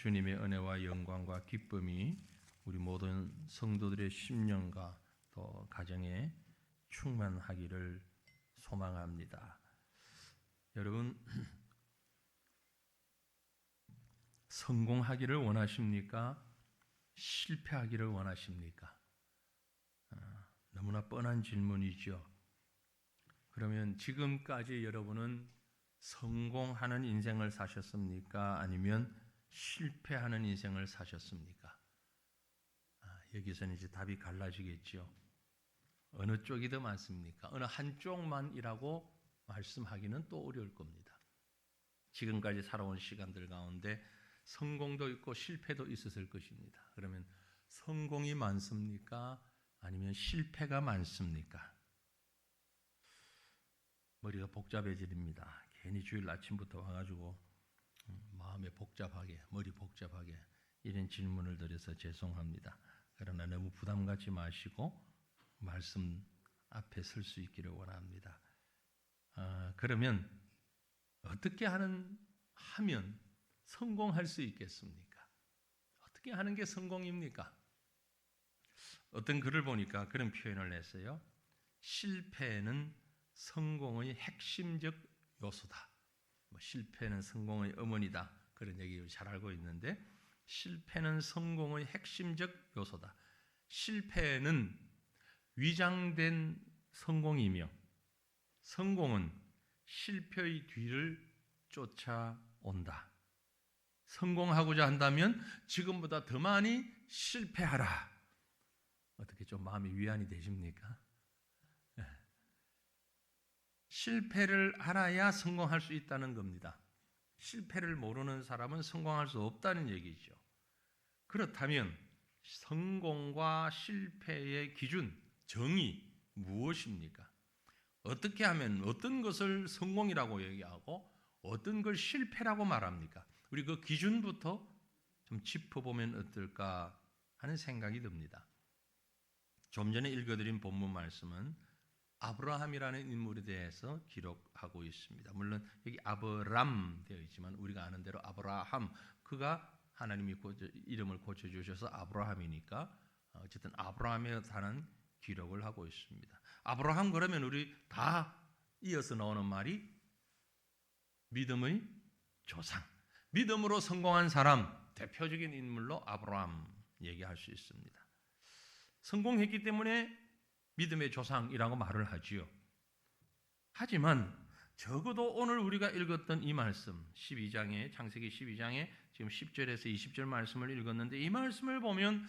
주님의 은혜와 영광과 기쁨이 우리 모든 성도들의 심령과 또 가정에 충만하기를 소망합니다. 여러분, 성공하기를 원하십니까? 실패하기를 원하십니까? 너무나 뻔한 질문이죠. 그러면 지금까지 여러분은 성공하는 인생을 사셨습니까? 아니면 실패하는 인생을 사셨습니까? 여기서는 이제 답이 갈라지겠죠. 어느 쪽이 더 많습니까? 어느 한쪽만이라고 말씀하기는 또 어려울 겁니다. 지금까지 살아온 시간들 가운데 성공도 있고 실패도 있었을 것입니다. 그러면 성공이 많습니까? 아니면 실패가 많습니까? 머리가 복잡해집니다. 괜히 주일 아침부터 와가지고 마음에 복잡하게, 머리 복잡하게 이런 질문을 드려서 죄송합니다. 그러나 너무 부담 갖지 마시고 말씀 앞에 설 수 있기를 원합니다. 그러면 어떻게 하면 성공할 수 있겠습니까? 어떻게 하는 게 성공입니까? 어떤 글을 보니까 그런 표현을 했어요. 실패는 성공의 핵심적 요소다. 실패는 성공의 어머니다. 그런 얘기 잘 알고 있는데 실패는 성공의 핵심적 요소다. 실패는 위장된 성공이며 성공은 실패의 뒤를 쫓아온다. 성공하고자 한다면 지금보다 더 많이 실패하라. 어떻게 좀 마음이 위안이 되십니까? 실패를 알아야 성공할 수 있다는 겁니다. 실패를 모르는 사람은 성공할 수 없다는 얘기죠. 그렇다면 성공과 실패의 기준, 정의 무엇입니까? 어떻게 하면 어떤 것을 성공이라고 얘기하고 어떤 걸 실패라고 말합니까? 우리 그 기준부터 좀 짚어보면 어떨까 하는 생각이 듭니다. 좀 전에 읽어드린 본문 말씀은 아브라함이라는 인물에 대해서 기록하고 있습니다. 물론 여기 아브람 되어 있지만 우리가 아는 대로 아브라함, 그가 하나님이 이름을 고쳐주셔서 아브라함이니까 어쨌든 아브라함에 관한 기록을 하고 있습니다. 아브라함 그러면 우리 다 이어서 나오는 말이 믿음의 조상, 믿음으로 성공한 사람, 대표적인 인물로 아브라함 얘기할 수 있습니다. 성공했기 때문에 믿음의 조상이라고 말을 하지요. 하지만 적어도 오늘 우리가 읽었던 이 말씀 12장에 창세기 12장에 지금 10절에서 20절 말씀을 읽었는데 이 말씀을 보면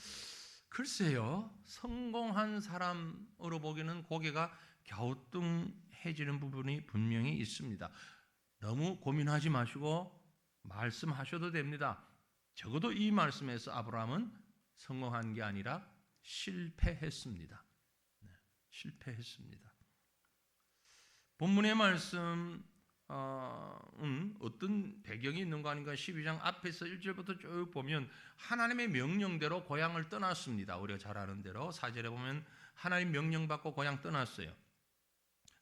글쎄요, 성공한 사람으로 보기에는 고개가 갸우뚱해지는 부분이 분명히 있습니다. 너무 고민하지 마시고 말씀하셔도 됩니다. 적어도 이 말씀에서 아브라함은 성공한 게 아니라 실패했습니다. 실패했습니다. 본문의 말씀 어떤 배경이 있는 거 아닌가? 12장 앞에서 1절부터 쭉 보면 하나님의 명령대로 고향을 떠났습니다. 우리가 잘 아는 대로 4절에 보면 하나님 명령받고 고향 떠났어요.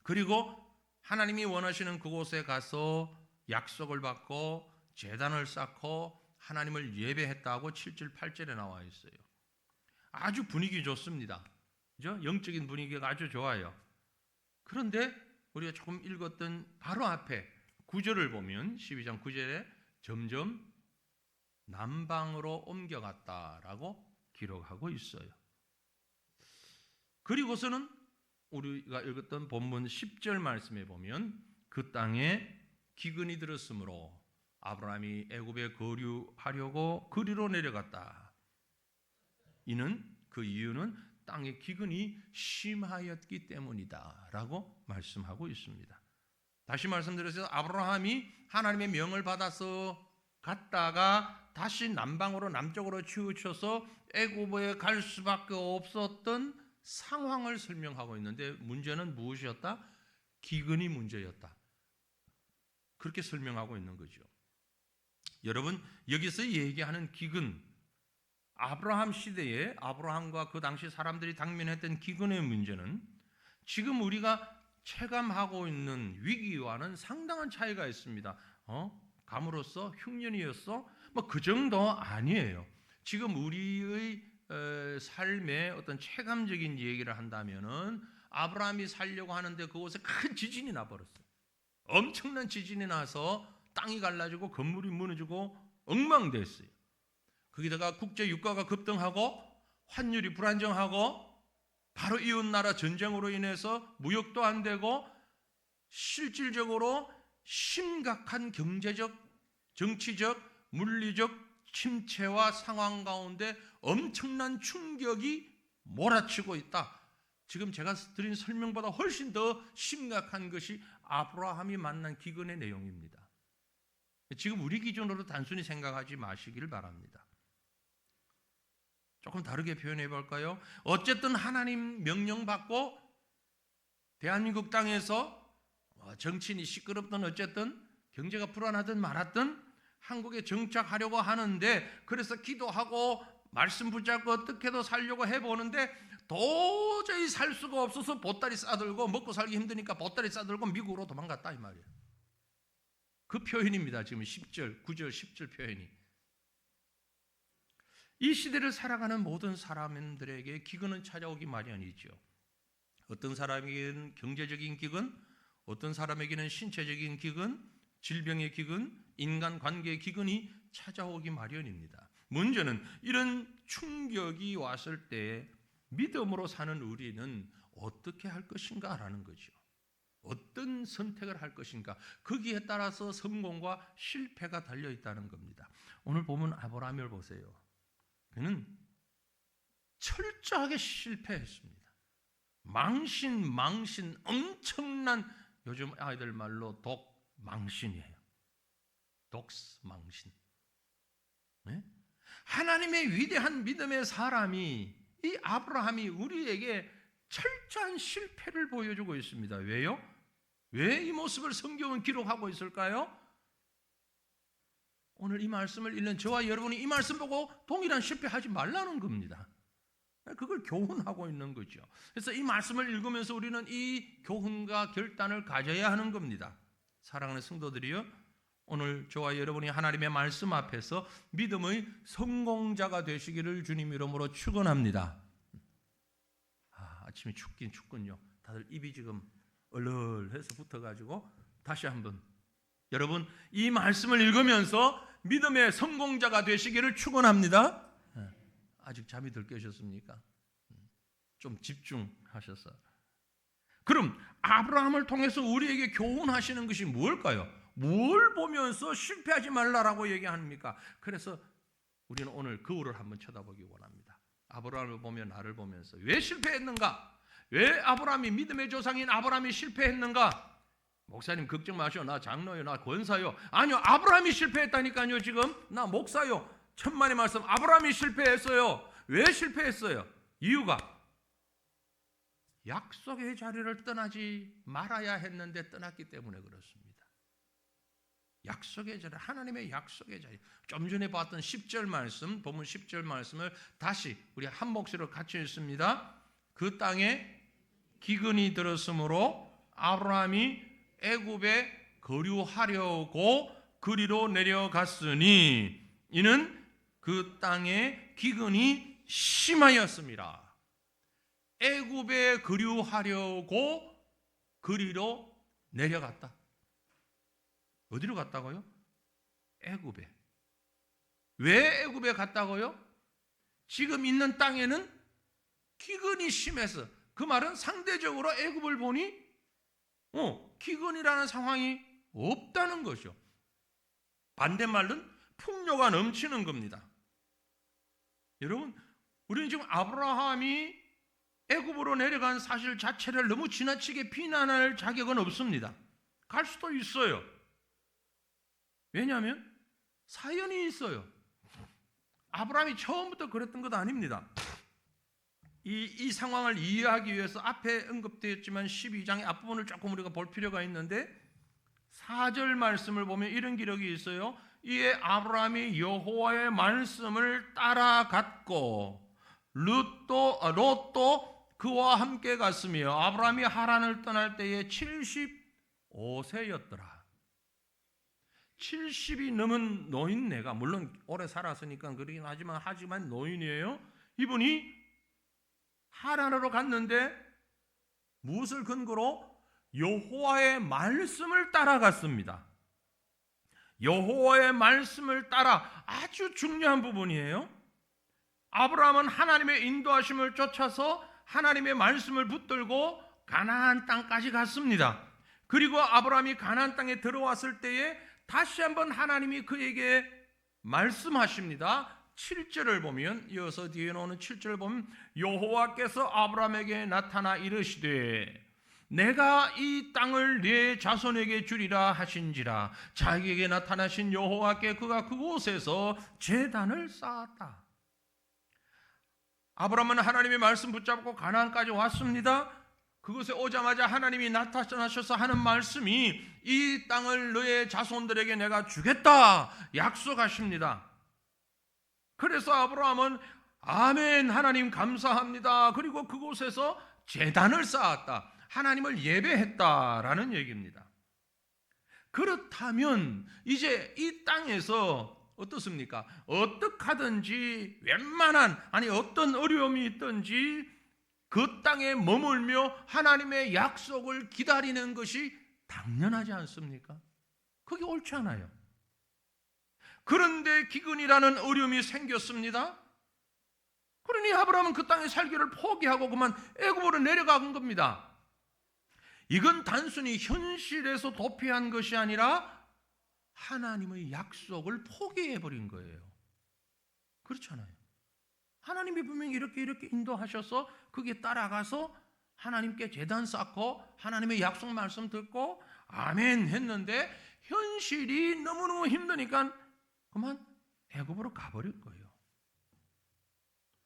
그리고 하나님이 원하시는 그곳에 가서 약속을 받고 제단을 쌓고 하나님을 예배했다고 7절 8절에 나와 있어요. 아주 분위기 좋습니다. 그죠? 영적인 분위기가 아주 좋아요. 그런데 우리가 조금 읽었던 바로 앞에 9절을 보면 12장 9절에 점점 남방으로 옮겨갔다라고 기록하고 있어요. 그리고서는 우리가 읽었던 본문 10절 말씀에 보면 그 땅에 기근이 들었으므로 아브라함이 애굽에 거류하려고 그리로 내려갔다. 그 이유는 땅의 기근이 심하였기 때문이다 라고 말씀하고 있습니다. 다시 말씀드려서 아브라함이 하나님의 명을 받아서 갔다가 다시 남방으로 남쪽으로 치우쳐서 애굽에 갈 수밖에 없었던 상황을 설명하고 있는데 문제는 무엇이었다? 기근이 문제였다. 그렇게 설명하고 있는 거죠. 여러분, 여기서 얘기하는 기근, 아브라함 시대에 아브라함과 그 당시 사람들이 당면했던 기근의 문제는 지금 우리가 체감하고 있는 위기와는 상당한 차이가 있습니다. 감으로써 흉년이었어? 뭐 그 정도 아니에요. 지금 우리의 삶의 어떤 체감적인 얘기를 한다면은 아브라함이 살려고 하는데 그곳에 큰 지진이 나버렸어요. 엄청난 지진이 나서 땅이 갈라지고 건물이 무너지고 엉망됐어요. 거기다가 국제 유가가 급등하고 환율이 불안정하고 바로 이웃 나라 전쟁으로 인해서 무역도 안 되고 실질적으로 심각한 경제적, 정치적, 물리적 침체와 상황 가운데 엄청난 충격이 몰아치고 있다. 지금 제가 드린 설명보다 훨씬 더 심각한 것이 아브라함이 만난 기근의 내용입니다. 지금 우리 기준으로 단순히 생각하지 마시길 바랍니다. 조금 다르게 표현해 볼까요? 어쨌든 하나님 명령 받고 대한민국 땅에서 정치인이 시끄럽든 어쨌든 경제가 불안하든 말았든 한국에 정착하려고 하는데, 그래서 기도하고 말씀 붙잡고 어떻게도 살려고 해보는데 도저히 살 수가 없어서 보따리 싸들고 먹고 살기 힘드니까 보따리 싸들고 미국으로 도망갔다 이 말이에요. 그 표현입니다. 지금 10절, 9절, 10절 표현이. 이 시대를 살아가는 모든 사람들에게 기근은 찾아오기 마련이죠. 어떤 사람에게는 경제적인 기근, 어떤 사람에게는 신체적인 기근, 질병의 기근, 인간관계의 기근이 찾아오기 마련입니다. 문제는 이런 충격이 왔을 때 믿음으로 사는 우리는 어떻게 할 것인가라는 거죠. 어떤 선택을 할 것인가, 거기에 따라서 성공과 실패가 달려있다는 겁니다. 오늘 보면 아브라함을 보세요. 그는 철저하게 실패했습니다. 망신, 엄청난, 요즘 아이들 말로 독망신이에요. 독스망신. 네? 하나님의 위대한 믿음의 사람이, 이 아브라함이 우리에게 철저한 실패를 보여주고 있습니다. 왜요? 왜 이 모습을 성경은 기록하고 있을까요? 오늘 이 말씀을 읽는 저와 여러분이 이 말씀 보고 동일한 실패하지 말라는 겁니다. 그걸 교훈하고 있는 거죠. 그래서 이 말씀을 읽으면서 우리는 이 교훈과 결단을 가져야 하는 겁니다. 사랑하는 성도들이요, 오늘 저와 여러분이 하나님의 말씀 앞에서 믿음의 성공자가 되시기를 주님 이름으로 축원합니다. 아침에 춥긴 춥군요. 다들 입이 지금 얼얼해서 붙어가지고 다시 한번, 여러분 이 말씀을 읽으면서 믿음의 성공자가 되시기를 축원합니다. 아직 잠이 덜 깨셨습니까? 좀 집중하셔서. 그럼 아브라함을 통해서 우리에게 교훈하시는 것이 뭘까요? 뭘 보면서 실패하지 말라라고 얘기합니까? 그래서 우리는 오늘 거울을 한번 쳐다보기 원합니다. 아브라함을 보며 나를 보면서 왜 실패했는가? 왜 아브라함이, 믿음의 조상인 아브라함이 실패했는가? 목사님 걱정 마시오, 나 장로요, 나 권사요. 아니요, 아브라함이 실패했다니까요. 지금 나 목사요. 천만의 말씀, 아브라함이 실패했어요. 왜 실패했어요? 이유가 약속의 자리를 떠나지 말아야 했는데 떠났기 때문에 그렇습니다. 약속의 자리, 하나님의 약속의 자리. 좀 전에 봤던 10절 말씀, 본문 10절 말씀을 다시 우리 한 목소리로 같이 읽습니다. 그 땅에 기근이 들었으므로 아브라함이 애굽에 거류하려고 그리로 내려갔으니 이는 그 땅에 기근이 심하였습니다. 애굽에 거류하려고 그리로 내려갔다. 어디로 갔다고요? 애굽에. 왜 애굽에 갔다고요? 지금 있는 땅에는 기근이 심해서, 그 말은 상대적으로 애굽을 보니 기근이라는 상황이 없다는 거죠. 반대말은 풍요가 넘치는 겁니다. 여러분, 우리는 지금 아브라함이 애굽으로 내려간 사실 자체를 너무 지나치게 비난할 자격은 없습니다. 갈 수도 있어요. 왜냐하면 사연이 있어요. 아브라함이 처음부터 그랬던 것 아닙니다. 이 상황을 이해하기 위해서 앞에 언급되었지만 12장의 앞부분을 조금 우리가 볼 필요가 있는데 4절 말씀을 보면 이런 기록이 있어요. 이에 아브라함이 여호와의 말씀을 따라갔고 롯도 그와 함께 갔으며 아브라함이 하란을 떠날 때에 75세였더라. 70이 넘은 노인네가, 물론 오래 살았으니까 그러긴 하지만 노인이에요. 이분이 하란으로 갔는데 무엇을 근거로? 여호와의 말씀을 따라갔습니다. 여호와의 말씀을 따라, 아주 중요한 부분이에요. 아브라함은 하나님의 인도하심을 쫓아서 하나님의 말씀을 붙들고 가나안 땅까지 갔습니다. 그리고 아브라함이 가나안 땅에 들어왔을 때에 다시 한번 하나님이 그에게 말씀하십니다. 7절을 보면, 이어서 뒤에 나오는 7절을 보면, 여호와께서 아브라함에게 나타나 이르시되 내가 이 땅을 네 자손에게 주리라 하신지라. 자기에게 나타나신 여호와께 그가 그곳에서 제단을 쌓았다. 아브라함은 하나님의 말씀 붙잡고 가나안까지 왔습니다. 그곳에 오자마자 하나님이 나타나셔서 하는 말씀이, 이 땅을 너의 자손들에게 내가 주겠다 약속하십니다. 그래서 아브라함은 아멘, 하나님 감사합니다. 그리고 그곳에서 제단을 쌓았다. 하나님을 예배했다라는 얘기입니다. 그렇다면 이제 이 땅에서 어떻습니까? 어떻게 하든지 웬만한, 어떤 어려움이 있든지 그 땅에 머물며 하나님의 약속을 기다리는 것이 당연하지 않습니까? 그게 옳지 않아요. 그런데 기근이라는 어려움이 생겼습니다. 그러니 아브라함은 그 땅에 살기를 포기하고 그만 애굽으로 내려간 겁니다. 이건 단순히 현실에서 도피한 것이 아니라 하나님의 약속을 포기해버린 거예요. 그렇잖아요. 하나님이 분명히 이렇게 인도하셔서 거기에 따라가서 하나님께 제단 쌓고 하나님의 약속 말씀 듣고 아멘 했는데, 현실이 너무너무 힘드니까 그만 애굽으로 가버릴 거예요.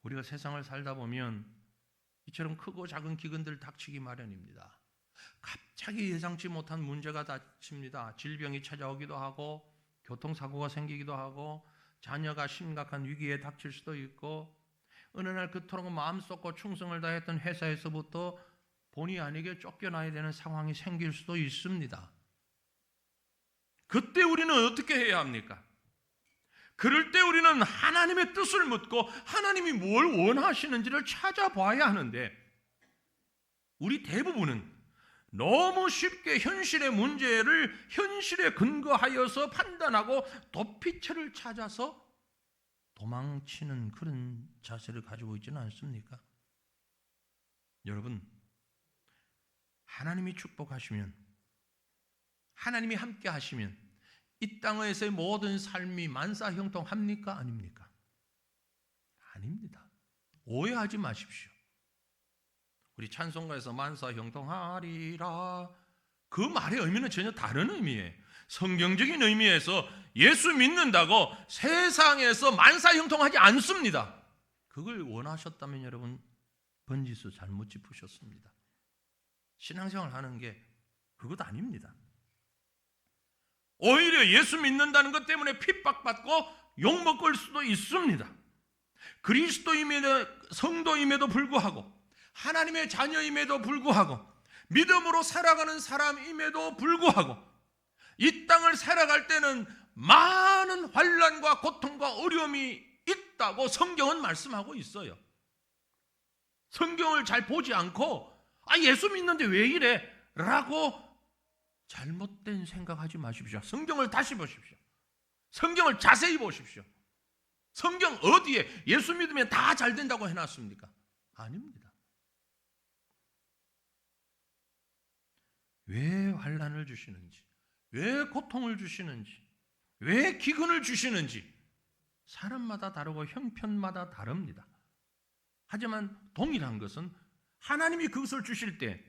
우리가 세상을 살다 보면 이처럼 크고 작은 기근들 닥치기 마련입니다. 갑자기 예상치 못한 문제가 닥칩니다. 질병이 찾아오기도 하고, 교통사고가 생기기도 하고, 자녀가 심각한 위기에 닥칠 수도 있고, 어느 날 그토록 마음 쏟고 충성을 다했던 회사에서부터 본의 아니게 쫓겨나야 되는 상황이 생길 수도 있습니다. 그때 우리는 어떻게 해야 합니까? 그럴 때 우리는 하나님의 뜻을 묻고 하나님이 뭘 원하시는지를 찾아봐야 하는데, 우리 대부분은 너무 쉽게 현실의 문제를 현실에 근거하여서 판단하고 도피처를 찾아서 도망치는 그런 자세를 가지고 있지는 않습니까? 여러분, 하나님이 축복하시면, 하나님이 함께 하시면 이 땅에서의 모든 삶이 만사형통합니까? 아닙니까? 아닙니다. 오해하지 마십시오. 우리 찬송가에서 만사형통하리라, 그 말의 의미는 전혀 다른 의미예요. 성경적인 의미에서 예수 믿는다고 세상에서 만사형통하지 않습니다. 그걸 원하셨다면 여러분, 번지수 잘못 짚으셨습니다. 신앙생활 하는 게 그것 아닙니다. 오히려 예수 믿는다는 것 때문에 핍박받고 욕먹을 수도 있습니다. 그리스도임에도, 성도임에도 불구하고, 하나님의 자녀임에도 불구하고, 믿음으로 살아가는 사람임에도 불구하고, 이 땅을 살아갈 때는 많은 환난과 고통과 어려움이 있다고 성경은 말씀하고 있어요. 성경을 잘 보지 않고 예수 믿는데 왜 이래? 라고 잘못된 생각하지 마십시오. 성경을 다시 보십시오. 성경을 자세히 보십시오. 성경 어디에 예수 믿으면 다 잘 된다고 해놨습니까? 아닙니다. 왜 환난을 주시는지, 왜 고통을 주시는지, 왜 기근을 주시는지 사람마다 다르고 형편마다 다릅니다. 하지만 동일한 것은 하나님이 그것을 주실 때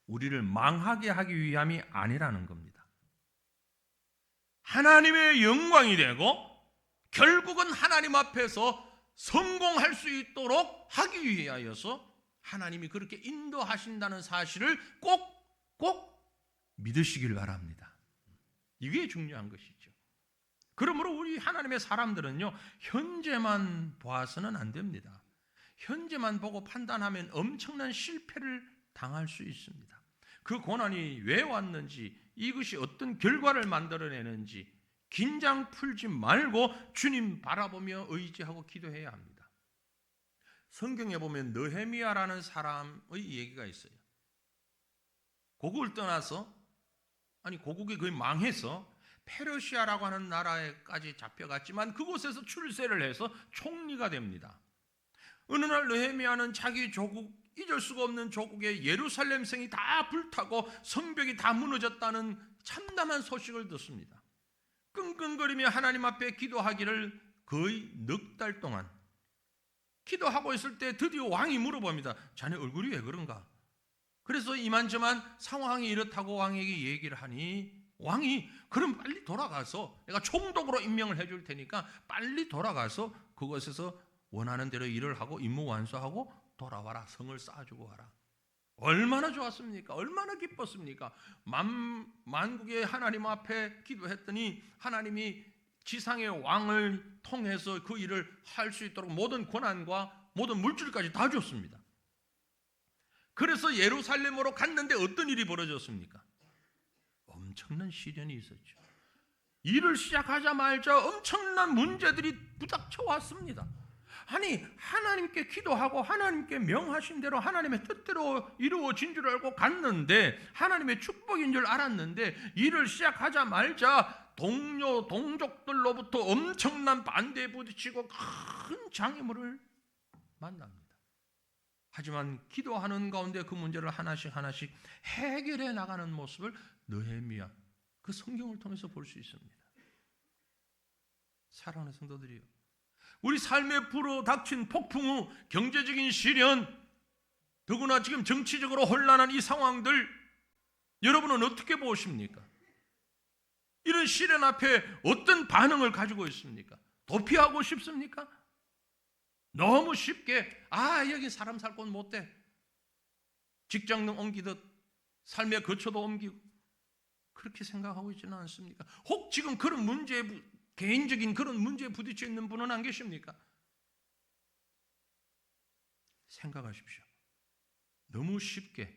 우리를 망하게 하기 위함이 아니라는 겁니다. 하나님의 영광이 되고 결국은 하나님 앞에서 성공할 수 있도록 하기 위하여서 하나님이 그렇게 인도하신다는 사실을 꼭 믿으시길 바랍니다. 이게 중요한 것이죠. 그러므로 우리 하나님의 사람들은요, 현재만 봐서는 안 됩니다. 현재만 보고 판단하면 엄청난 실패를 당할 수 있습니다. 그 고난이 왜 왔는지 이것이 어떤 결과를 만들어내는지 긴장 풀지 말고 주님 바라보며 의지하고 기도해야 합니다. 성경에 보면 느헤미야라는 사람의 얘기가 있어요. 고국을 떠나서, 고국이 거의 망해서 페르시아라고 하는 나라에까지 잡혀갔지만 그곳에서 출세를 해서 총리가 됩니다. 어느 날 느헤미야는 자기 조국, 잊을 수가 없는 조국의 예루살렘 성이 다 불타고 성벽이 다 무너졌다는 참담한 소식을 듣습니다. 끙끙거리며 하나님 앞에 기도하기를 거의 넉 달 동안 기도하고 있을 때 드디어 왕이 물어봅니다. 자네 얼굴이 왜 그런가? 그래서 이만저만 상황이 이렇다고 왕에게 얘기를 하니 왕이 그럼 빨리 돌아가서 내가 총독으로 임명을 해줄 테니까 빨리 돌아가서 그곳에서 원하는 대로 일을 하고 임무 완수하고 돌아와라. 성을 쌓아주고 와라. 얼마나 좋았습니까? 얼마나 기뻤습니까? 만국의 하나님 앞에 기도했더니 하나님이 지상의 왕을 통해서 그 일을 할 수 있도록 모든 권한과 모든 물질까지 다 줬습니다. 그래서 예루살렘으로 갔는데 어떤 일이 벌어졌습니까? 엄청난 시련이 있었죠. 일을 시작하자마자 엄청난 문제들이 부닥쳐 왔습니다. 하나님께 기도하고 하나님께 명하신 대로 하나님의 뜻대로 이루어진 줄 알고 갔는데, 하나님의 축복인 줄 알았는데, 일을 시작하자마자 동료, 동족들로부터 엄청난 반대에 부딪히고 큰 장애물을 만납니다. 하지만 기도하는 가운데 그 문제를 하나씩 해결해 나가는 모습을 느헤미야 그 성경을 통해서 볼 수 있습니다. 사랑하는 성도들이요, 우리 삶에 불어닥친 폭풍 후 경제적인 시련, 더구나 지금 정치적으로 혼란한 이 상황들, 여러분은 어떻게 보십니까? 이런 시련 앞에 어떤 반응을 가지고 있습니까? 도피하고 싶습니까? 너무 쉽게 여기 사람 살 곳 못 돼, 직장 옮기듯 삶의 거처도 옮기고 그렇게 생각하고 있지는 않습니까? 혹 지금 그런 문제에, 개인적인 그런 문제에 부딪혀 있는 분은 안 계십니까? 생각하십시오. 너무 쉽게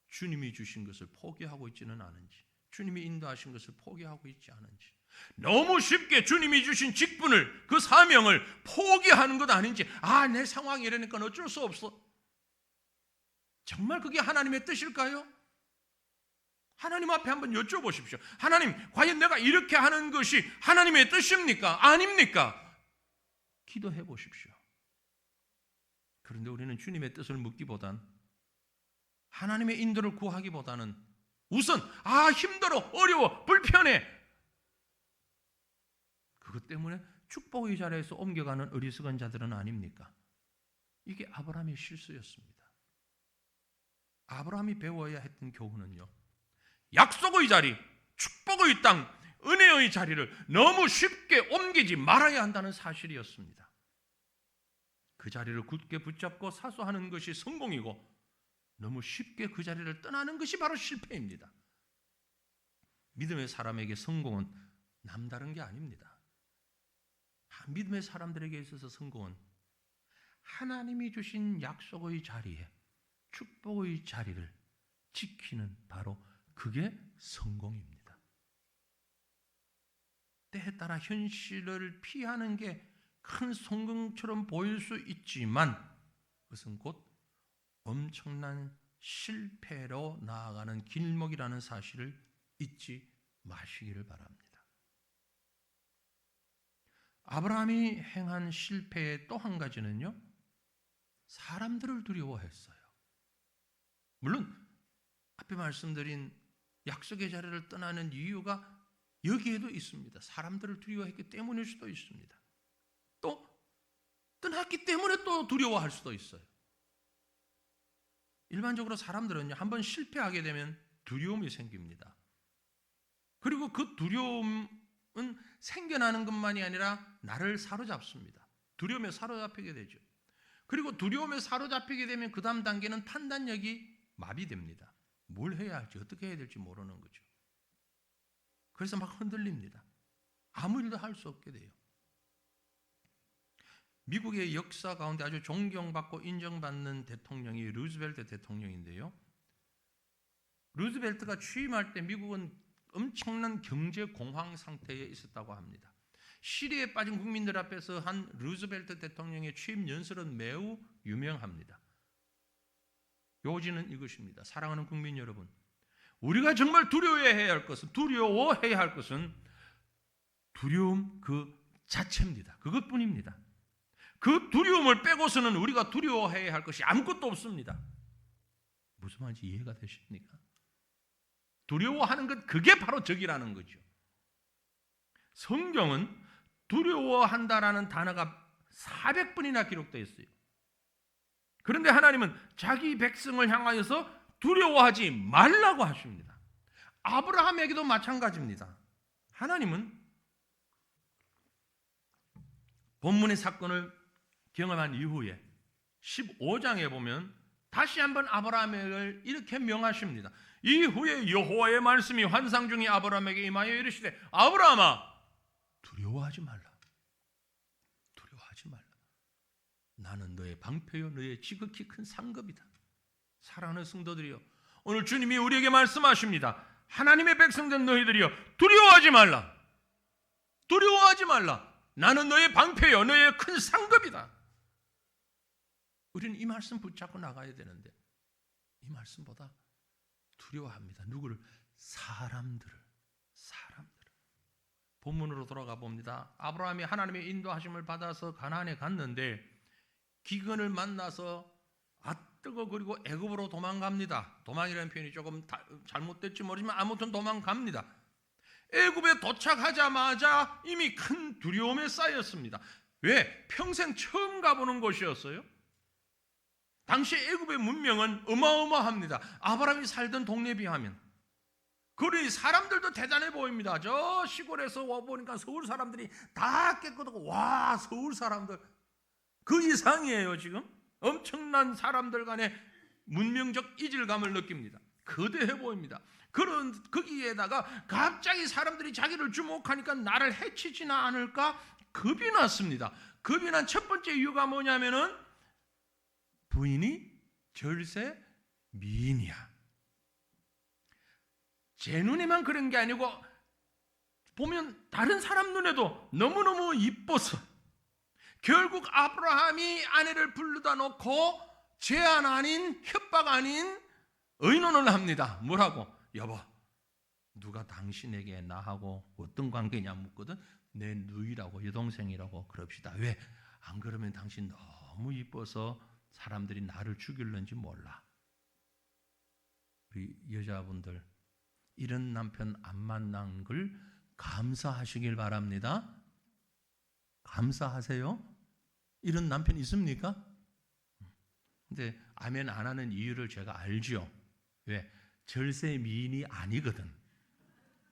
주님이 주신 것을 포기하고 있지는 않은지, 주님이 인도하신 것을 포기하고 있지 않은지, 너무 쉽게 주님이 주신 직분을, 그 사명을 포기하는 것 아닌지, 내 상황이 이러니까 어쩔 수 없어. 정말 그게 하나님의 뜻일까요? 하나님 앞에 한번 여쭤보십시오. 하나님, 과연 내가 이렇게 하는 것이 하나님의 뜻입니까? 아닙니까? 기도해 보십시오. 그런데 우리는 주님의 뜻을 묻기보단, 하나님의 인도를 구하기보다는 우선 힘들어, 어려워, 불편해, 그것 때문에 축복의 자리에서 옮겨가는 어리석은 자들은 아닙니까? 이게 아브라함의 실수였습니다. 아브라함이 배워야 했던 교훈은요, 약속의 자리, 축복의 땅, 은혜의 자리를 너무 쉽게 옮기지 말아야 한다는 사실이었습니다. 그 자리를 굳게 붙잡고 사수하는 것이 성공이고, 너무 쉽게 그 자리를 떠나는 것이 바로 실패입니다. 믿음의 사람에게 성공은 남다른 게 아닙니다. 믿음의 사람들에게 있어서 성공은 하나님이 주신 약속의 자리에, 축복의 자리를 지키는, 바로 그게 성공입니다. 때에 따라 현실을 피하는 게 큰 성공처럼 보일 수 있지만 그것은 곧 엄청난 실패로 나아가는 길목이라는 사실을 잊지 마시기를 바랍니다. 아브라함이 행한 실패의 또 한 가지는요, 사람들을 두려워했어요. 물론 앞에 말씀드린 약속의 자리를 떠나는 이유가 여기에도 있습니다. 사람들을 두려워했기 때문일 수도 있습니다. 또 떠났기 때문에 또 두려워할 수도 있어요. 일반적으로 사람들은요, 한번 실패하게 되면 두려움이 생깁니다. 그리고 그 두려움은 생겨나는 것만이 아니라 나를 사로잡습니다. 두려움에 사로잡히게 되죠. 그리고 두려움에 사로잡히게 되면 그 다음 단계는 판단력이 마비됩니다. 뭘 해야 할지, 어떻게 해야 될지 모르는 거죠. 그래서 막 흔들립니다. 아무 일도 할 수 없게 돼요. 미국의 역사 가운데 아주 존경받고 인정받는 대통령이 루즈벨트 대통령인데요, 루즈벨트가 취임할 때 미국은 엄청난 경제 공황 상태에 있었다고 합니다. 시리에 빠진 국민들 앞에서 한 루즈벨트 대통령의 취임 연설은 매우 유명합니다. 요지는 이것입니다. 사랑하는 국민 여러분, 우리가 정말 두려워해야 할 것은 두려움 그 자체입니다. 그것뿐입니다. 그 두려움을 빼고서는 우리가 두려워해야 할 것이 아무것도 없습니다. 무슨 말인지 이해가 되십니까? 두려워하는 것, 그게 바로 적이라는 거죠. 성경은 두려워한다라는 단어가 400번이나 기록되어 있어요. 그런데 하나님은 자기 백성을 향하여서 두려워하지 말라고 하십니다. 아브라함에게도 마찬가지입니다. 하나님은 본문의 사건을 경험한 이후에 15장에 보면 다시 한번 아브라함을 이렇게 명하십니다. 이후에 여호와의 말씀이 환상 중에 아브라함에게 임하여 이르시되 아브라함아 두려워하지 말라. 두려워하지 말라. 나는 너의 방패요 너의 지극히 큰 상급이다. 사랑하는 성도들이여, 오늘 주님이 우리에게 말씀하십니다. 하나님의 백성된 너희들이여 두려워하지 말라. 두려워하지 말라. 나는 너의 방패요 너의 큰 상급이다. 우리는 이 말씀 붙잡고 나가야 되는데 이 말씀보다 두려워합니다. 누구를? 사람들을. 본문으로 돌아가 봅니다. 아브라함이 하나님의 인도하심을 받아서 가나안에 갔는데 기근을 만나서 뜨거그리고 애굽으로 도망갑니다. 도망이라는 표현이 조금 잘못됐지 모르지만 아무튼 도망갑니다. 애굽에 도착하자마자 이미 큰 두려움에 쌓였습니다. 왜? 평생 처음 가보는 곳이었어요. 당시 애굽의 문명은 어마어마합니다. 아브라함이 살던 동네에 비하면. 그러니 사람들도 대단해 보입니다. 저 시골에서 와보니까 서울 사람들이 다 깨끗하고 와 서울 사람들 그 이상이에요. 지금 엄청난 사람들 간의 문명적 이질감을 느낍니다. 거대해 보입니다. 그런 거기에다가 갑자기 사람들이 자기를 주목하니까 나를 해치지는 않을까 겁이 났습니다. 겁이 난 첫 번째 이유가 뭐냐면은 부인이 절세 미인이야. 제 눈에만 그런 게 아니고 보면 다른 사람 눈에도 너무너무 이뻐서 결국 아브라함이 아내를 불러다 놓고 제안 아닌 협박 아닌 의논을 합니다. 뭐라고? 여보, 누가 당신에게 나하고 어떤 관계냐 묻거든. 내 누이라고 여동생이라고 그럽시다. 왜? 안 그러면 당신 너무 이뻐서 사람들이 나를 죽일는지 몰라. 우리 여자분들 이런 남편 안 만난 걸 감사하시길 바랍니다. 감사하세요? 이런 남편 있습니까? 근데 아멘 안 하는 이유를 제가 알죠. 왜? 절세 미인이 아니거든.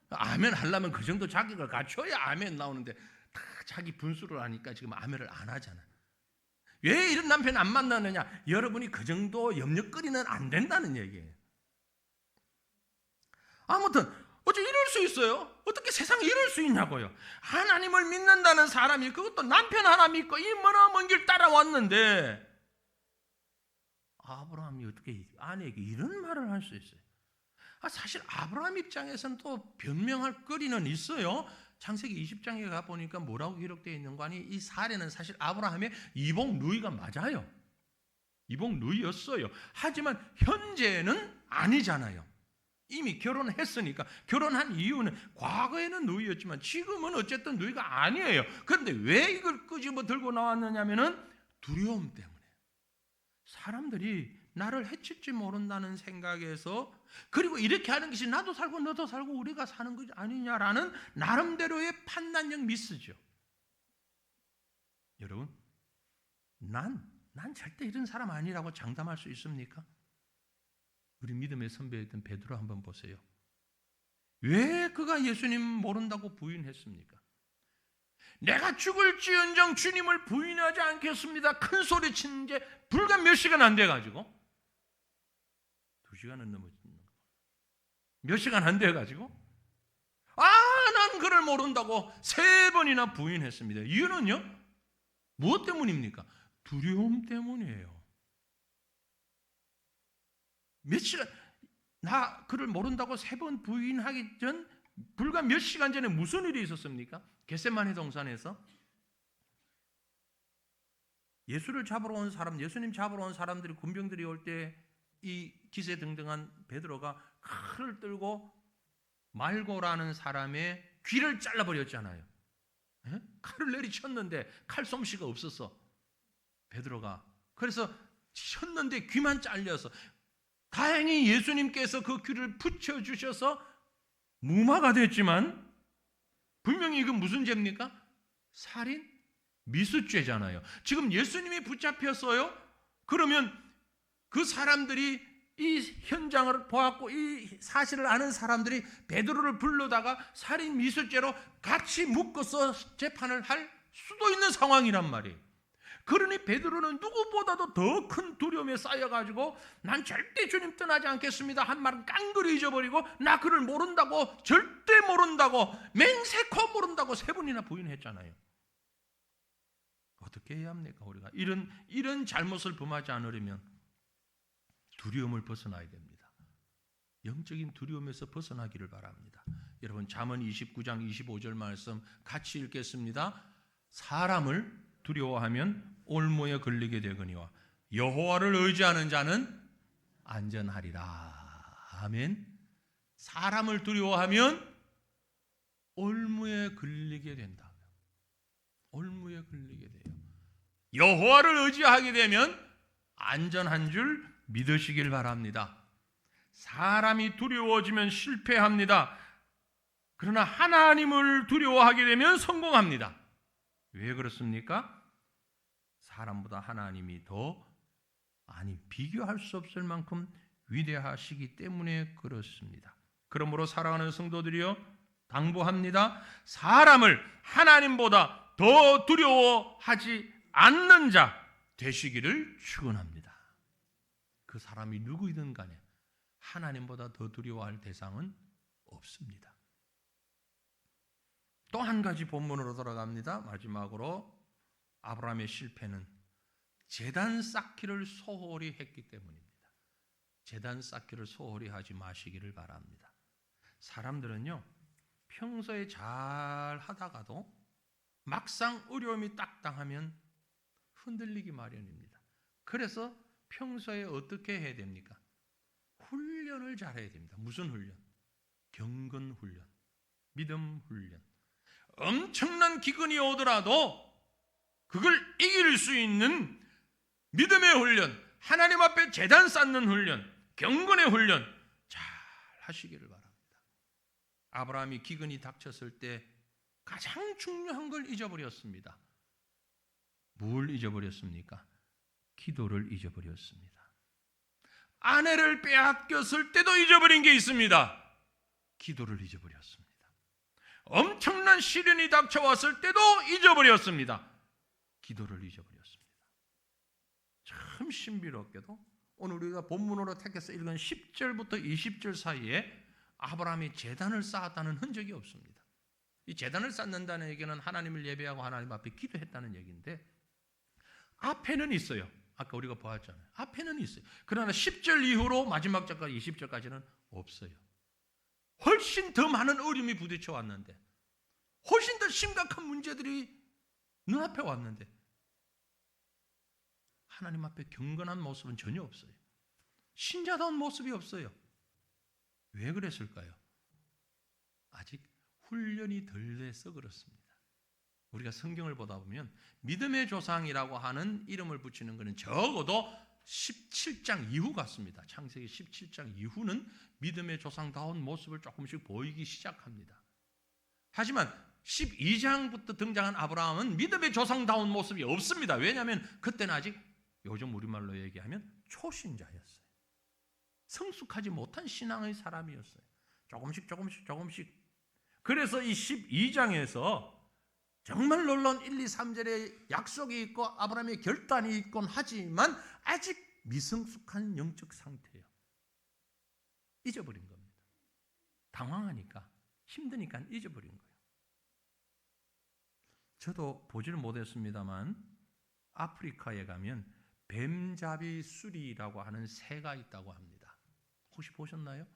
아멘 하려면 그 정도 자격을 갖춰야 아멘 나오는데 다 자기 분수를 하니까 지금 아멘을 안 하잖아. 왜 이런 남편 안 만나느냐? 여러분이 그 정도 염려거리는 안 된다는 얘기예요. 아무튼 어째 이럴 수 있어요? 어떻게 세상에 이럴 수 있냐고요. 하나님을 믿는다는 사람이 그것도 남편 하나 믿고 이 먼 길 따라왔는데 아브라함이 어떻게 아내에게 이런 말을 할 수 있어요? 사실 아브라함 입장에서는 또 변명할 거리는 있어요. 창세기 20장에 가보니까 뭐라고 기록되어 있는 거 아니? 이 사례는 사실 아브라함의 이복 누이가 맞아요. 이복 누이였어요. 하지만 현재는 아니잖아요. 이미 결혼했으니까. 결혼한 이유는 과거에는 누이였지만 지금은 어쨌든 누이가 아니에요. 그런데 왜 이걸 끄집어 들고 나왔느냐면은 두려움 때문에. 사람들이 나를 해칠지 모른다는 생각에서, 그리고 이렇게 하는 것이 나도 살고 너도 살고 우리가 사는 것이 아니냐라는 나름대로의 판단력 미스죠. 여러분, 난 절대 이런 사람 아니라고 장담할 수 있습니까? 우리 믿음의 선배였던 베드로 한번 보세요. 왜 그가 예수님 모른다고 부인했습니까? 내가 죽을지언정 주님을 부인하지 않겠습니다. 큰 소리 치는 게 불과 몇 시간 안 돼가지고 2시간은 넘었습니다. 몇 시간 안 돼가지고 난 그를 모른다고 3번이나 부인했습니다. 이유는요? 무엇 때문입니까? 두려움 때문이에요. 몇 시간, 나 그를 모른다고 3번 부인하기 전 불과 몇 시간 전에 무슨 일이 있었습니까? 겟세마네 동산에서 예수를 잡으러 온 사람, 예수님 잡으러 온 사람들이, 군병들이 올 때 이 기세등등한 베드로가 칼을 들고 말고라는 사람의 귀를 잘라버렸잖아요. 에? 칼을 내리쳤는데 칼솜씨가 없었어, 베드로가. 그래서 쳤는데 귀만 잘려서, 다행히 예수님께서 그 귀를 붙여주셔서 무마가 됐지만 분명히 이건 무슨 죄입니까? 살인, 미수죄잖아요. 지금 예수님이 붙잡혔어요. 그러면 그 사람들이, 이 현장을 보았고 이 사실을 아는 사람들이 베드로를 불러다가 살인 미수죄로 같이 묶어서 재판을 할 수도 있는 상황이란 말이에요. 그러니 베드로는 누구보다도 더 큰 두려움에 쌓여가지고 난 절대 주님 떠나지 않겠습니다 한 말은 깡그리 잊어버리고, 나 그를 모른다고, 절대 모른다고, 맹세코 모른다고 3번이나 부인했잖아요. 어떻게 해야 합니까? 우리가 이런 잘못을 범하지 않으려면 두려움을 벗어나야 됩니다. 영적인 두려움에서 벗어나기를 바랍니다. 여러분, 잠언 29장 25절 말씀 같이 읽겠습니다. 사람을 두려워하면 올무에 걸리게 되거니와 여호와를 의지하는 자는 안전하리라. 아멘. 사람을 두려워하면 올무에 걸리게 된다. 올무에 걸리게 돼요. 여호와를 의지하게 되면 안전한 줄 믿으시길 바랍니다. 사람이 두려워지면 실패합니다. 그러나 하나님을 두려워하게 되면 성공합니다. 왜 그렇습니까? 사람보다 하나님이 비교할 수 없을 만큼 위대하시기 때문에 그렇습니다. 그러므로 사랑하는 성도들이여, 당부합니다. 사람을 하나님보다 더 두려워하지 않는 자 되시기를 축원합니다. 그 사람이 누구이든 간에 하나님보다 더 두려워할 대상은 없습니다. 또 한 가지 본문으로 돌아갑니다. 마지막으로 아브라함의 실패는 제단 쌓기를 소홀히 했기 때문입니다. 제단 쌓기를 소홀히 하지 마시기를 바랍니다. 사람들은요, 평소에 잘 하다가도 막상 어려움이 딱 당하면 흔들리기 마련입니다. 그래서 평소에 어떻게 해야 됩니까? 훈련을 잘해야 됩니다. 무슨 훈련? 경건 훈련, 믿음 훈련. 엄청난 기근이 오더라도 그걸 이길 수 있는 믿음의 훈련, 하나님 앞에 제단 쌓는 훈련, 경건의 훈련 잘 하시기를 바랍니다. 아브라함이 기근이 닥쳤을 때 가장 중요한 걸 잊어버렸습니다. 뭘 잊어버렸습니까? 기도를 잊어버렸습니다. 아내를 빼앗겼을 때도 잊어버린 게 있습니다. 기도를 잊어버렸습니다. 엄청난 시련이 닥쳐왔을 때도 잊어버렸습니다. 기도를 잊어버렸습니다. 참 신비롭게도 오늘 우리가 본문으로 택해서 읽은 10절부터 20절 사이에 아브라함이 제단을 쌓았다는 흔적이 없습니다. 이 제단을 쌓는다는 얘기는 하나님을 예배하고 하나님 앞에 기도했다는 얘기인데, 앞에는 있어요. 아까 우리가 보았잖아요. 앞에는 있어요. 그러나 10절 이후로 마지막 절까지 20절까지는 없어요. 훨씬 더 많은 어려움이 부딪혀 왔는데, 훨씬 더 심각한 문제들이 눈앞에 왔는데 하나님 앞에 경건한 모습은 전혀 없어요. 신자다운 모습이 없어요. 왜 그랬을까요? 아직 훈련이 덜 돼서 그렇습니다. 우리가 성경을 보다 보면 믿음의 조상이라고 하는 이름을 붙이는 것은 적어도 17장 이후 같습니다. 창세기 17장 이후는 믿음의 조상다운 모습을 조금씩 보이기 시작합니다. 하지만 12장부터 등장한 아브라함은 믿음의 조상다운 모습이 없습니다. 왜냐하면 그때는 아직 요즘 우리말로 얘기하면 초신자였어요. 성숙하지 못한 신앙의 사람이었어요. 조금씩. 그래서 이 12장에서 정말 놀라운 1, 2, 3절의 약속이 있고 아브라함의 결단이 있곤 하지만 아직 미성숙한 영적 상태예요. 잊어버린 겁니다. 당황하니까, 힘드니까 잊어버린 거예요. 저도 보지를 못했습니다만 아프리카에 가면 뱀잡이 수리라고 하는 새가 있다고 합니다. 혹시 보셨나요?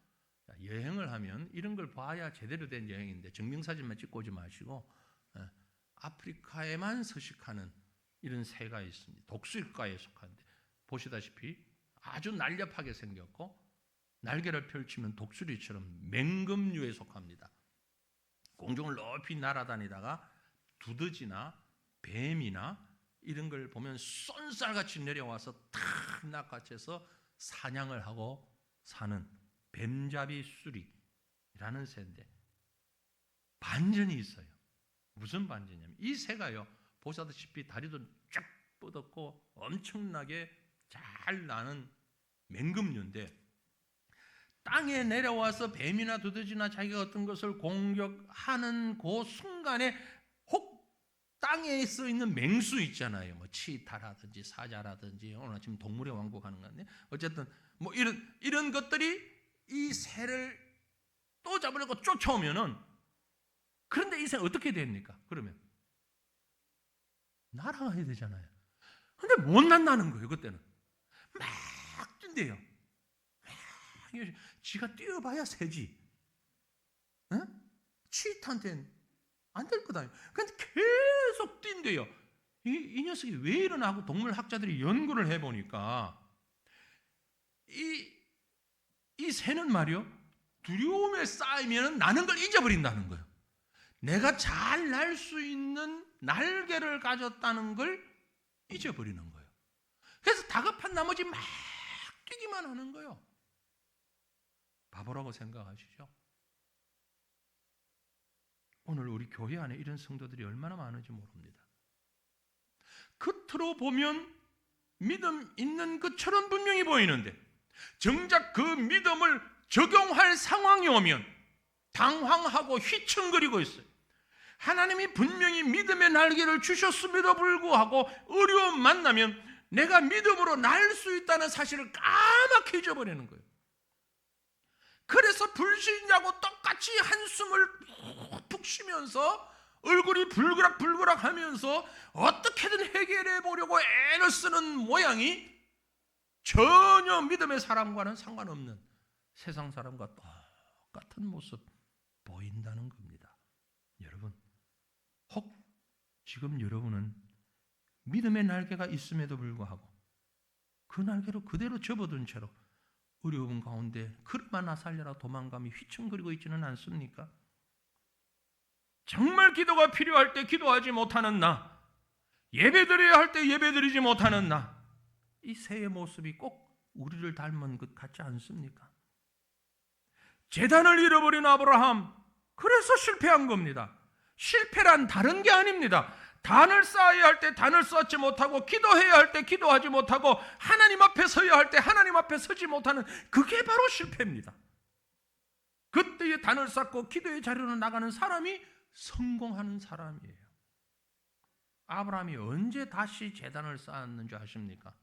여행을 하면 이런 걸 봐야 제대로 된 여행인데 증명사진만 찍고 오지 마시고 아프리카에만 서식하는 이런 새가 있습니다. 독수리과에 속하는데 보시다시피 아주 날렵하게 생겼고 날개를 펼치면 독수리처럼 맹금류에 속합니다. 공중을 높이 날아다니다가 두더지나 뱀이나 이런 걸 보면 쏜살같이 내려와서 탁 낚아채서 사냥을 하고 사는 뱀잡이 수리라는 새인데 반전이 있어요. 무슨 반전이냐면 이 새가요 보시다시피 다리도 쫙 뻗었고 엄청나게 잘 나는 맹금류인데 땅에 내려와서 뱀이나 두더지나 자기가 어떤 것을 공격하는 그 순간에 혹 땅에 써 있는 맹수 있잖아요. 뭐 치타라든지 사자라든지 오늘 아침 동물의 왕국 하는 건데 어쨌든 뭐 이런 것들이 이 새를 또 잡으려고 쫓아오면은 그런데 이 새는 어떻게 됩니까? 그러면 날아가야 되잖아요. 근데 못 난다는 거예요. 그때는 막 뛴대요. 지가 뛰어봐야 새지. 응? 치타한테는 안 될 거다. 근데 계속 뛴대요. 이 녀석이 왜 이러나 하고 동물학자들이 연구를 해보니까 이 새는 말이요 두려움에 쌓이면 나는 걸 잊어버린다는 거예요. 내가 잘 날 수 있는 날개를 가졌다는 걸 잊어버리는 거예요. 그래서 다급한 나머지 막 뛰기만 하는 거예요. 바보라고 생각하시죠? 오늘 우리 교회 안에 이런 성도들이 얼마나 많은지 모릅니다. 겉으로 보면 믿음 있는 것처럼 분명히 보이는데 정작 그 믿음을 적용할 상황이 오면 당황하고 휘청거리고 있어요. 하나님이 분명히 믿음의 날개를 주셨음에도 불구하고 어려움 만나면 내가 믿음으로 날 수 있다는 사실을 까맣게 잊어버리는 거예요. 그래서 불신자고 똑같이 한숨을 푹 쉬면서 얼굴이 불그락불그락 하면서 어떻게든 해결해 보려고 애를 쓰는 모양이 전혀 믿음의 사람과는 상관없는 세상 사람과 똑같은 모습 보인다는 겁니다. 여러분, 혹 지금 여러분은 믿음의 날개가 있음에도 불구하고 그 날개로 그대로 접어둔 채로 어려움 가운데 그릇만 나 살려라 도망감이 휘청거리고 있지는 않습니까? 정말 기도가 필요할 때 기도하지 못하는 나, 예배드려야 할 때 예배드리지 못하는 나, 이 새의 모습이 꼭 우리를 닮은 것 같지 않습니까? 제단을 잃어버린 아브라함, 그래서 실패한 겁니다. 실패란 다른 게 아닙니다. 단을 쌓아야 할 때 단을 쌓지 못하고 기도해야 할 때 기도하지 못하고 하나님 앞에 서야 할 때 하나님 앞에 서지 못하는 그게 바로 실패입니다. 그때에 단을 쌓고 기도의 자리로 나가는 사람이 성공하는 사람이에요. 아브라함이 언제 다시 제단을 쌓았는 줄 아십니까?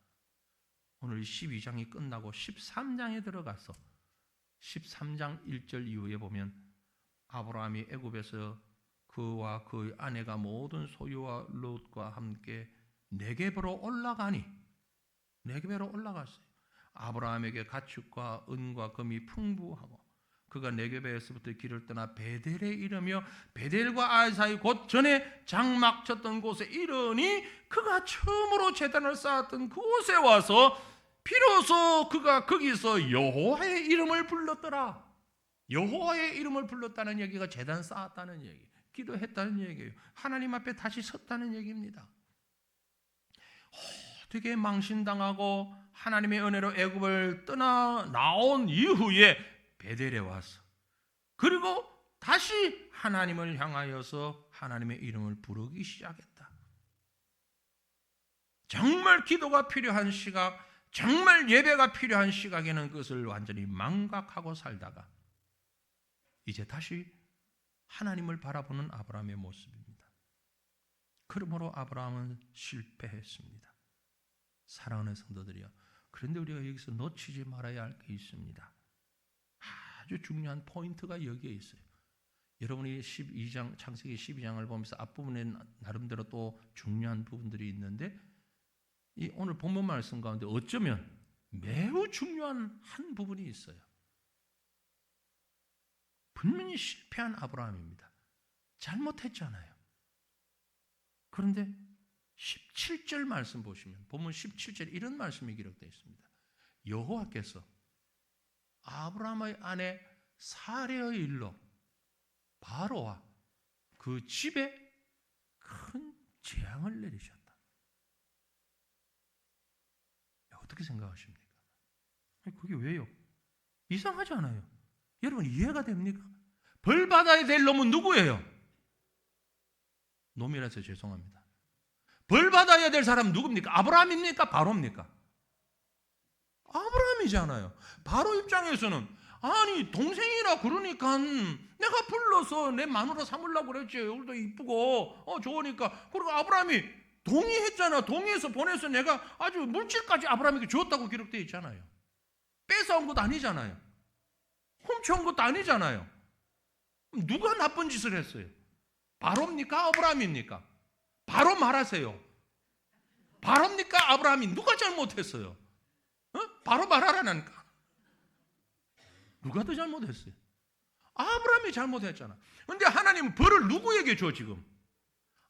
오늘 12장이 끝나고 13장에 들어가서 13장 1절 이후에 보면 아브라함이 애굽에서 그와 그의 아내가 모든 소유와 롯과 함께 네겝으로 올라가니 네겝으로 올라갔어요. 아브라함에게 가축과 은과 금이 풍부하고 그가 네겝에서부터 길을 떠나 베델에 이르며 베델과 아이 사이 곧 전에 장막 쳤던 곳에 이르니 그가 처음으로 제단을 쌓았던 그곳에 와서 비로소 그가 거기서 여호와의 이름을 불렀더라. 여호와의 이름을 불렀다는 얘기가 제단 쌓았다는 얘기, 기도했다는 얘기예요. 하나님 앞에 다시 섰다는 얘기입니다. 되게 망신당하고 하나님의 은혜로 애굽을 떠나 나온 이후에 베델에 와서 그리고 다시 하나님을 향하여서 하나님의 이름을 부르기 시작했다. 정말 기도가 필요한 시각, 정말 예배가 필요한 시각에는 그것을 완전히 망각하고 살다가 이제 다시 하나님을 바라보는 아브라함의 모습입니다. 그러므로 아브라함은 실패했습니다. 사랑하는 성도들이요, 그런데 우리가 여기서 놓치지 말아야 할 게 있습니다. 아주 중요한 포인트가 여기에 있어요. 여러분이 12장, 창세기 12장을 보면서 앞부분에 나름대로 또 중요한 부분들이 있는데 이 오늘 본문 말씀 가운데 어쩌면 매우 중요한 한 부분이 있어요. 분명히 실패한 아브라함입니다. 잘못했잖아요. 그런데 17절 말씀 보시면 본문 17절에 이런 말씀이 기록되어 있습니다. 여호와께서 아브라함의 아내 사레의 일로 바로와 그 집에 큰 재앙을 내리셨다. 어떻게 생각하십니까? 그게 왜요? 이상하지 않아요? 여러분 이해가 됩니까? 벌 받아야 될 놈은 누구예요? 놈이라서 죄송합니다. 벌 받아야 될 사람은 누굽니까? 아브라함입니까? 바로입니까? 아브라함이잖아요. 바로 입장에서는 아니 동생이라 그러니까 내가 불러서 내 마누라 삼으려고 그랬지. 얼굴도 이쁘고 좋으니까. 그리고 아브라함이 동의했잖아. 동의해서 보내서 내가 아주 물질까지 아브라함에게 주었다고 기록되어 있잖아요. 뺏어온 것도 아니잖아요. 훔쳐온 것도 아니잖아요. 누가 나쁜 짓을 했어요? 바로입니까? 아브라함입니까? 바로 말하세요. 바로입니까? 아브라함이 누가 잘못했어요? 바로 말하라니까. 누가 더 잘못했어요? 아브라함이 잘못했잖아. 그런데 하나님은 벌을 누구에게 줘 지금?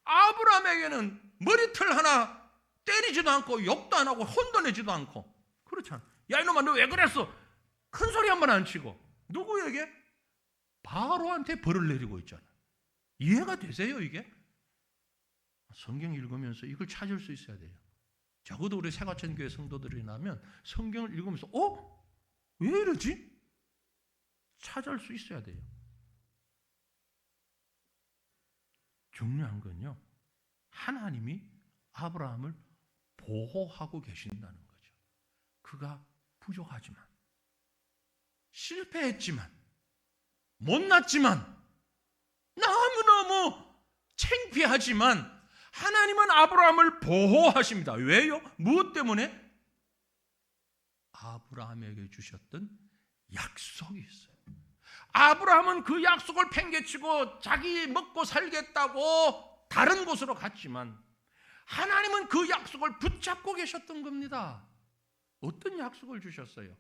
아브라함에게는 머리털 하나 때리지도 않고 욕도 안 하고 혼도 내지도 않고 그렇잖아. 야 이놈아 너 왜 그랬어? 큰 소리 한 번 안 치고 누구에게? 바로한테 벌을 내리고 있잖아. 이해가 되세요 이게? 성경 읽으면서 이걸 찾을 수 있어야 돼요. 적어도 우리 새과천교회 성도들이라면 성경을 읽으면서 왜 이러지? 찾을 수 있어야 돼요. 중요한 건요. 하나님이 아브라함을 보호하고 계신다는 거죠. 그가 부족하지만 실패했지만 못났지만 너무너무 창피하지만 하나님은 아브라함을 보호하십니다. 왜요? 무엇 때문에? 아브라함에게 주셨던 약속이 있어요. 아브라함은 그 약속을 팽개치고 자기 먹고 살겠다고 다른 곳으로 갔지만 하나님은 그 약속을 붙잡고 계셨던 겁니다. 어떤 약속을 주셨어요?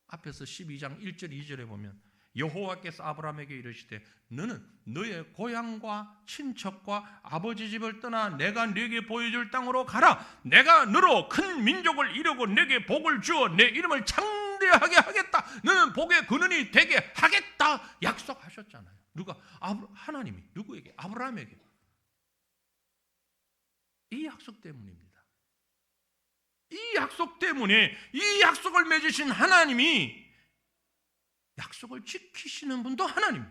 앞에서 12장 1절 2절에 보면 여호와께서 아브라함에게 이르시되 너는 너의 고향과 친척과 아버지 집을 떠나 내가 네게 보여줄 땅으로 가라. 내가 너로 큰 민족을 이루고 네게 복을 주어 내 이름을 창대하게 하겠다. 너는 복의 근원이 되게 하겠다. 약속하셨잖아요. 누가? 하나님이 누구에게? 아브라함에게. 이 약속 때문입니다. 이 약속 때문에 이 약속을 맺으신 하나님이 약속을 지키시는 분도 하나님.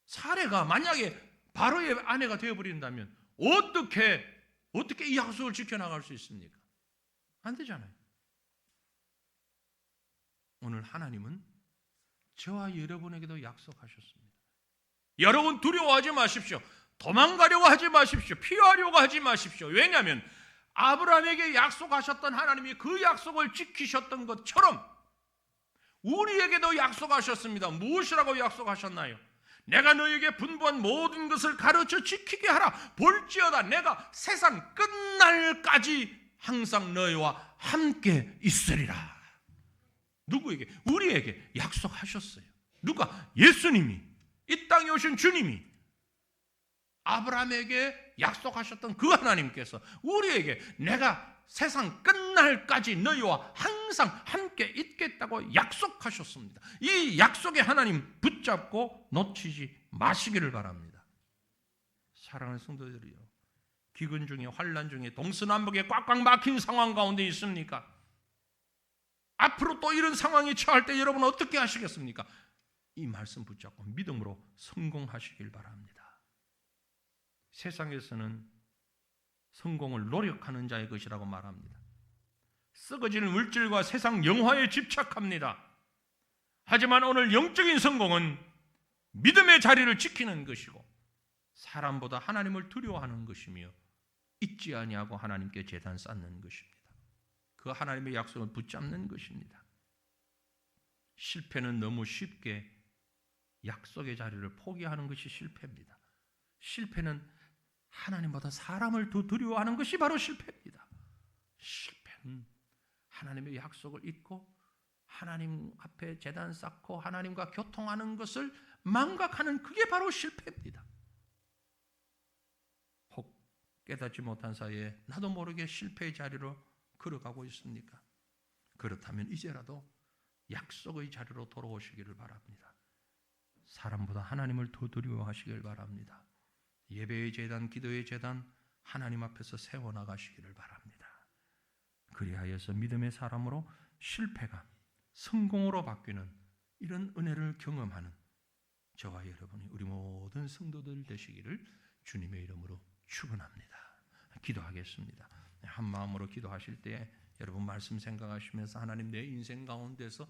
사레가 만약에 바로의 아내가 되어버린다면 어떻게 이 약속을 지켜나갈 수 있습니까? 안 되잖아요. 오늘 하나님은 저와 여러분에게도 약속하셨습니다. 여러분 두려워하지 마십시오. 도망가려고 하지 마십시오. 피하려고 하지 마십시오. 왜냐하면 아브라함에게 약속하셨던 하나님이 그 약속을 지키셨던 것처럼 우리에게도 약속하셨습니다. 무엇이라고 약속하셨나요? 내가 너에게 분부한 모든 것을 가르쳐 지키게 하라. 볼지어다 내가 세상 끝날까지 항상 너희와 함께 있으리라. 누구에게? 우리에게 약속하셨어요. 누가? 예수님이, 이 땅에 오신 주님이 아브라함에게 약속하셨던 그 하나님께서 우리에게 내가 세상 끝날까지 너희와 항상 함께 있겠다고 약속하셨습니다. 이 약속에 하나님 붙잡고 놓치지 마시기를 바랍니다. 사랑하는 성도들이요, 기근 중에 환난 중에 동서남북에 꽉꽉 막힌 상황 가운데 있습니까? 앞으로 또 이런 상황이 처할 때 여러분 어떻게 하시겠습니까? 이 말씀 붙잡고 믿음으로 성공하시길 바랍니다. 세상에서는 성공을 노력하는 자의 것이라고 말합니다. 썩어지는 물질과 세상 영화에 집착합니다. 하지만 오늘 영적인 성공은 믿음의 자리를 지키는 것이고 사람보다 하나님을 두려워하는 것이며 잊지 아니하고 하나님께 제단 쌓는 것입니다. 그 하나님의 약속을 붙잡는 것입니다. 실패는 너무 쉽게 약속의 자리를 포기하는 것이 실패입니다. 실패는 하나님보다 사람을 더 두려워하는 것이 바로 실패입니다. 실패는 하나님의 약속을 잊고 하나님 앞에 제단 쌓고 하나님과 교통하는 것을 망각하는 그게 바로 실패입니다. 혹 깨닫지 못한 사이에 나도 모르게 실패의 자리로 걸어가고 있습니까? 그렇다면 이제라도 약속의 자리로 돌아오시기를 바랍니다. 사람보다 하나님을 더 두려워하시길 바랍니다. 예배의 제단, 기도의 제단 하나님 앞에서 세워나가시기를 바랍니다. 그리하여서 믿음의 사람으로 실패가 성공으로 바뀌는 이런 은혜를 경험하는 저와 여러분이 우리 모든 성도들 되시기를 주님의 이름으로 축원합니다. 기도하겠습니다. 한 마음으로 기도하실 때 여러분 말씀 생각하시면서 하나님 내 인생 가운데서